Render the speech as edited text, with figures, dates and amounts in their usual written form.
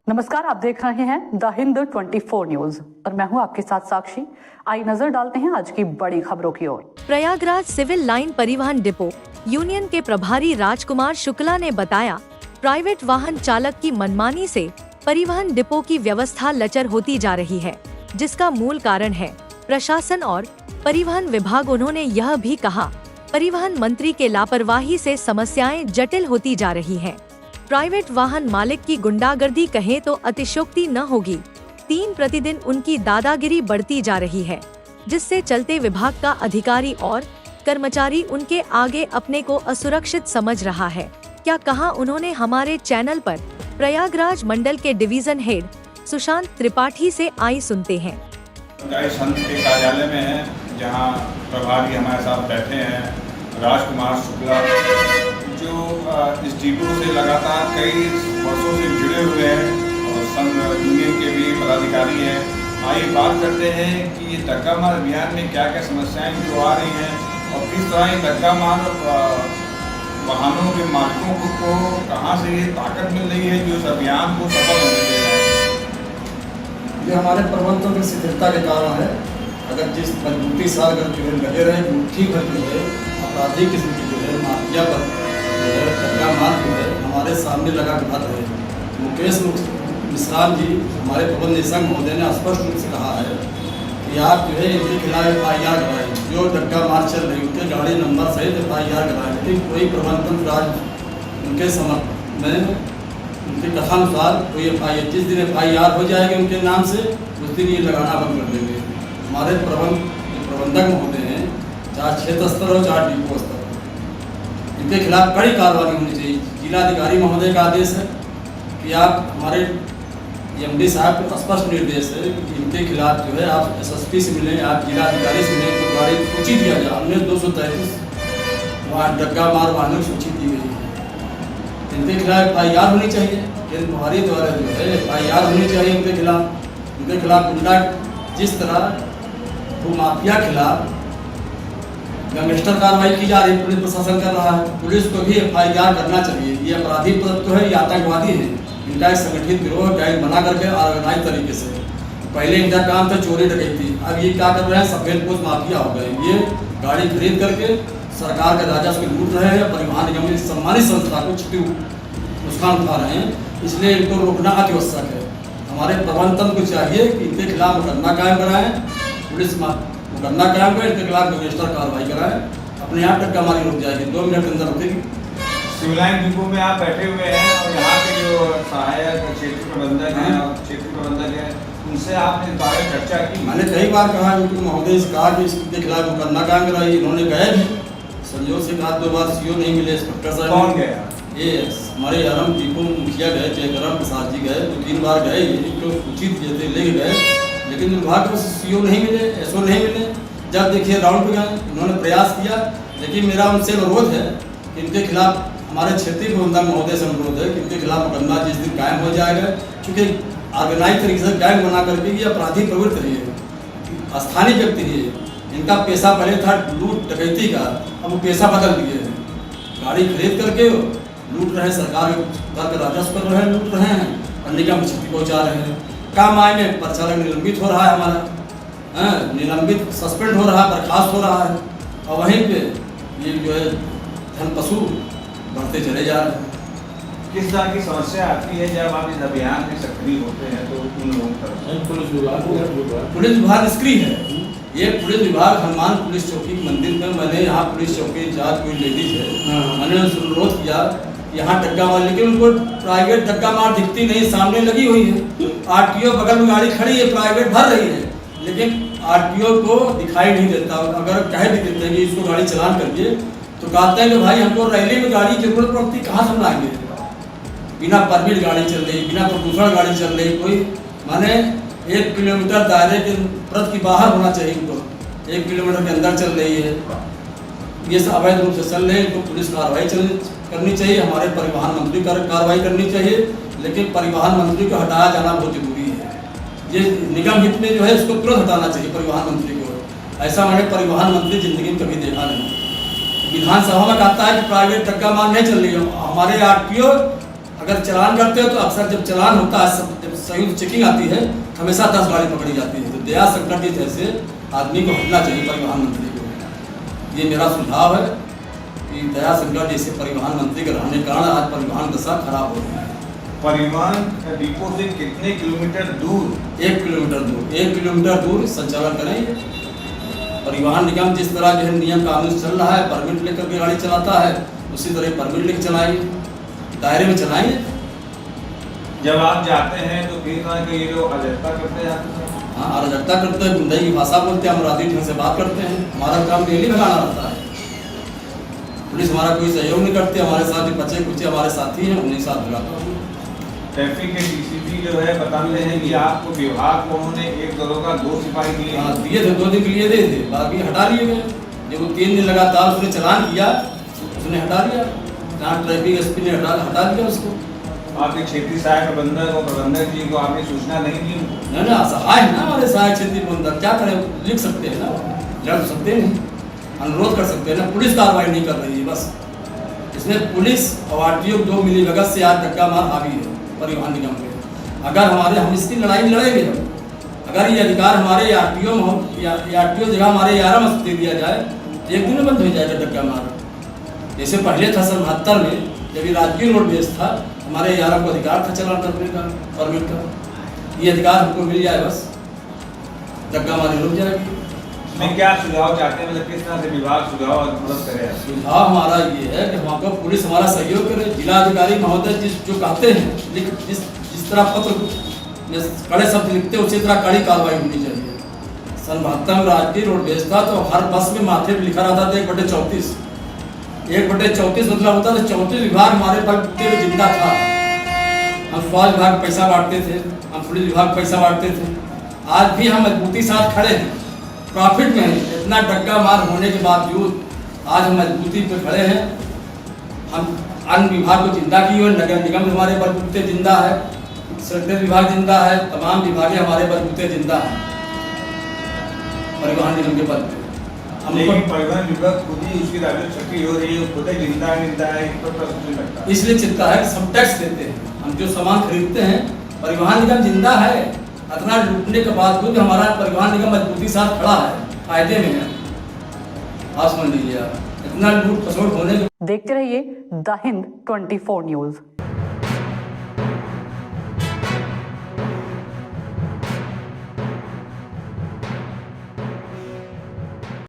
नमस्कार, आप देख रहे हैं द हिंद 24 न्यूज और मैं हूं आपके साथ साक्षी। आई नजर डालते हैं आज की बड़ी खबरों की ओर। प्रयागराज सिविल लाइन परिवहन डिपो यूनियन के प्रभारी राजकुमार शुक्ला ने बताया, प्राइवेट वाहन चालक की मनमानी से परिवहन डिपो की व्यवस्था लचर होती जा रही है, जिसका मूल कारण है प्रशासन और परिवहन विभाग। उन्होंने यह भी कहा, परिवहन मंत्री के लापरवाही से समस्याएं जटिल होती जा रही हैं। प्राइवेट वाहन मालिक की गुंडागर्दी कहें तो अतिशयोक्ति न होगी। दिन प्रतिदिन उनकी दादागिरी बढ़ती जा रही है, जिससे चलते विभाग का अधिकारी और कर्मचारी उनके आगे अपने को असुरक्षित समझ रहा है। क्या कहा उन्होंने हमारे चैनल पर। प्रयागराज मंडल के डिवीजन हेड सुशांत त्रिपाठी से आई सुनते हैं। संत के कार्यालय में है, जहां प्रभारी हमारे साथ बैठे हैं राजकुमार शुक्ला, जो इस डिपो से लगातार कई वर्षों से जुड़े हुए हैं और संघ यूनियन के भी पदाधिकारी हैं। आइए बात करते हैं कि ये धक्का मार अभियान में क्या क्या समस्याएं जो आ रही हैं और किस तरह ये धक्का मार वाहनों के मालिकों को कहां से ये ताकत मिल रही है जो इस अभियान को सफल होने दे रहा है। ये हमारे प्रबंधों की शिथिलता के कारण है। अगर जिस मजबूती से अगर जो है लगे रहे मुट्ठी भर जो है आपराधिक किस्म की जो है माफिया पर जो है धक्का मार जो है हमारे सामने लगा के बात है। मुकेश मिश्राम जी हमारे प्रबंध निदेशक महोदय ने स्पष्ट रूप से कहा है कि आप जो है इनके खिलाफ FIR कराएं, जो धक्का मार चल रही उनके गाड़ी नंबर सहित FIR कराएं। लेकिन कोई प्रबंधन राज उनके समर्थन में उनके कथानुसार कोई FIR, जिस दिन FIR हो जाएगी उनके नाम से उस दिन ये लगाना बंद कर देंगे। हमारे प्रबंधक महोदय हैं, चाहे क्षेत्र स्तर हो चाहे डिपो स्तर हो, इनके खिलाफ कड़ी कार्रवाई होनी चाहिए। जिलाधिकारी महोदय का आदेश है कि आप हमारे MD साहब को स्पष्ट निर्देश है कि इनके खिलाफ जो है आप SSP से मिलें, आप जिलाधिकारी से मिलें, तो गाड़ी सूची दिया जाए। हमने 233 वहाँ डग्गा मार वाहनों की सूची दी गई है। इनके खिलाफ FIR होनी चाहिए, केंद्र प्रभारी द्वारा जो है FIR होनी चाहिए इनके खिलाफ गुंडा जिस तरह तो माफिया खिलाफ गैंगस्टर कार्रवाई की जा रही है, पुलिस प्रशासन कर रहा है। पुलिस को भी FIR करना चाहिए। ये अपराधी तत्व है, ये आतंकवादी है, इनका एक संगठित गिरोह गैंग बना करके ऑर्गेनाइज तरीके से। पहले इनका काम था चोरी डकैती, अब ये क्या कर रहे हैं, सफेद पोस्ट माफिया हो गए। ये गाड़ी खरीद करके सरकार का राजस्व लूट रहे हैं, परिवहन निगम की सम्मानित संस्था को छुट्टी नुकसान उठा रहे हैं। इसलिए इनको रोकना अतिआवश्यक है। हमारे प्रबंधन को चाहिए कि इनके खिलाफ मुकदमा कायम कराएं, पुलिस मुकदमा कायम करें, इनके खिलाफ गैंगस्टर कार्रवाई कराएं। अपने यहाँ धक्का मारी रुक जाएगी, 2 मिनट के अंदर रुकेगी। सिविल लाइन डिपो में आप बैठे हुए हैं और यहाँ के जो सहायक क्षेत्रीय प्रबंधक हैं और क्षेत्रीय प्रबंधक हैं, उनसे आपने इस बारे में चर्चा की? मैंने कई बार कहा कि महोदय से कहा कि इसके खिलाफ मुकदमा कायम कराइए। इन्होंने गए भी, संजोग से कहा 2 बार CO नहीं मिले, इंस्पेक्टर साहब। कौन गया? ये हमारे आरम डिपो मुखिया गए, जयकरण प्रसाद जी गए, 2-3 बार गए, इनको सूचित किए थे, ले गए, लेकिन विभाग को CO नहीं मिले, SO नहीं मिले। जब देखिए राउंड पे गए, इन्होंने प्रयास किया, लेकिन मेरा उनसे अनुरोध है कि इनके खिलाफ हमारे क्षेत्रीय प्रबंधक महोदय से अनुरोध है कि इनके खिलाफ मुकदमा जिस दिन कायम हो जाएगा, क्योंकि ऑर्गेनाइज तरीके से गैंग बना करके ये अपराधी प्रवृत्ति रही है, स्थानीय व्यक्ति रही है। इनका पेशा पहले था लूट डकैती का, अब वो पेशा बदल दिए हैं। गाड़ी खरीद करके लूट रहे हैं, सरकार के राजस्व कर रहे हैं, लूट रहे हैं और निगम को क्षति पहुँचा रहे हैं। काम आए में परिचालक निलंबित हो रहा है, हमारा निलंबित सस्पेंड हो रहा है, बर्खास्त हो रहा है, और वहीं पे ये जो है धन पशु बढ़ते चले जा रहे हैं। किस तरह की समस्या आती है जब आप इस अभियान में सक्रिय होते हैं? तो उन लोगों की पुलिस विभाग निष्क्रिय है। ये पुलिस विभाग हनुमान पुलिस चौकी मंदिर में, मैंने यहाँ पुलिस चौकी इंचार्ज कोई लेडीज है, मैंने अनुरोध किया यहाँ धक्का मार, लेकिन उनको प्राइवेट धक्का मार दिखती नहीं, सामने लगी हुई है। RTO बगल में गाड़ी खड़ी है, प्राइवेट भर रही है, लेकिन RTO को दिखाई नहीं देता। अगर कहे भी देते हैं कि इसको गाड़ी चलान करिए, तो कहते हैं कि भाई हमको रैली में गाड़ी की जरूरत पड़ती, कहाँ से लाएंगे? बिना परमिट गाड़ी चल रही, बिना प्रदूषण गाड़ी चल रही, कोई माने 1 किलोमीटर दायरे के प्रत की बाहर होना चाहिए, उनको 1 किलोमीटर के अंदर चल रही है, ये सब अवैध रूप से चल रहे हैं। तो पुलिस कार्रवाई करनी चाहिए, हमारे परिवहन मंत्री कार्रवाई करनी चाहिए, लेकिन परिवहन मंत्री को हटाया जाना बहुत जरूरी है। ये निगम हित में जो है इसको तुरंत हटाना चाहिए परिवहन मंत्री को। ऐसा मैंने परिवहन मंत्री जिंदगी में कभी देखा नहीं। विधानसभा में कहता है कि प्राइवेट धक्का मार नहीं चल रही है। हमारे RTO अगर चलान करते हो तो अक्सर जब चलान होता है संयुक्त चेकिंग आती है हमेशा 10 गाड़ी पकड़ी जाती है। तो दया संकट के जैसे आदमी को हटना चाहिए परिवहन मंत्री को। ये मेरा सुझाव है कि दया संकट जैसे परिवहन मंत्री के रहने के कारण आज परिवहन दशा खराब हो रही है। परिवहन डिपो से कितने किलोमीटर दूर? 1 किलोमीटर दूर, 1 किलोमीटर दूर संचालन करेंगे। परिवहन निगम जिस तरह जो है नियम कानून चल रहा है, परमिट लेकर के गाड़ी चलाता है, उसी तरह परमिट लेकर चलाएंगे, दायरे में चलाएंगे। जब आप जाते हैं तो कई तरह के ये लोग अराजकता करते हैं। हाँ, अराजकता करते हैं, गुंडई की भाषा बोलते हैं, अपराधी ढंग से बात करते हैं। हमारा काम डेली भगाना रहता है। पुलिस हमारा कोई सहयोग नहीं करती, हमारे साथ जो बच्चे कुछ हमारे साथी हैं उन्हीं साथ भगाता हूँ। ट्रैफिक के डीसीपी जो है बता रहे हैं कि आपको विभाग को उन्होंने 1 दरोगा 2 सिपाही दिए। हाँ, दिए थे, 2 दिन के लिए दिए थे, बाकी हटा लिए गए। जब वो 3 दिन लगातार उसने चलान किया, उसने हटा लिया। जहाँ ट्रैफिक एसपी ने हटा दिया उसको। आपके क्षेत्रीय सहायक प्रबंधक और प्रबंधक जी को आपने सूचना नहीं दी? नहीं ना, असहाय है ना हमारे सहायक क्षेत्रीय प्रबंधक, क्या करें, लिख सकते हैं ना, लड़ सकते नहीं, अनुरोध कर सकते हैं ना। पुलिस कार्रवाई नहीं कर रही है बस। इसमें पुलिस और आरटीओ 2 मिलीभगत से आज धक्का मार हावी है परिवहन निगम पे। अगर हम इसकी लड़ाई लड़ेंगे, अगर ये अधिकार हमारे आरटीओ में हो या आरटीओ जगह हमारे ARM में दे दिया जाए तो 1 दिन में बंद हो जाएगा धक्का मार। जैसे पहले था 72 में जब ये राजकीय रोडवेज था, हमारे ARM को अधिकार था चलान करने का, परमिट का। ये अधिकार हमको मिल जाए बस, धक्का मारी रुक जाएगी। मैं क्या सुझाव चाहते हैं, मतलब किस तरह से विभाग सुझाव और मदद करे? सुझाव हमारा ये है कि वहाँ पर पुलिस हमारा सहयोग करे। जिला अधिकारी महोदय जो कहते हैं, जिस तरह पत्र में कड़े शब्द लिखते हैं उसी तरह कड़ी कार्रवाई होनी चाहिए। सन 72 में राजकीय रोडवेज था तो हर बस में माथे पर लिखा रहता था 1/34। 1/34 मतलब होता था 34 विभाग हमारे बलबूते पे जिंदा था। हम स्वास्थ्य विभाग पैसा बांटते थे, हम पुलिस विभाग पैसा बांटते थे। आज भी हम मजबूती साथ खड़े हैं, प्रॉफिट में है। इतना डग्गा मार होने के बावजूद आज हम मजबूती पे खड़े हैं। हम अन्य विभाग को जिंदा किए हुए, नगर निगम हमारे बलबूते जिंदा है, सेक्रेटरी विभाग जिंदा है, तमाम विभागें हमारे बलबूते जिंदा हैं परिवहन निगम के पद पे। लेकिन परिवहन विभाग खुद ही उसकी राजस्व क्षति हो रही है, खुद ही जिंदा है इस पर प्रश्न लगता है। इसलिए चिंता है कि सब टैक्स देते हैं, हम जो सामान खरीदते हैं, परिवहन निगम जिंदा है। इतना लूटने के बावजूद हमारा परिवहन निगम मजबूती साथ खड़ा है, फायदे में है। आप समझ लीजिए, इतना लूट खसोट होने के। देखते रहिए द हिंद 24 न्यूज।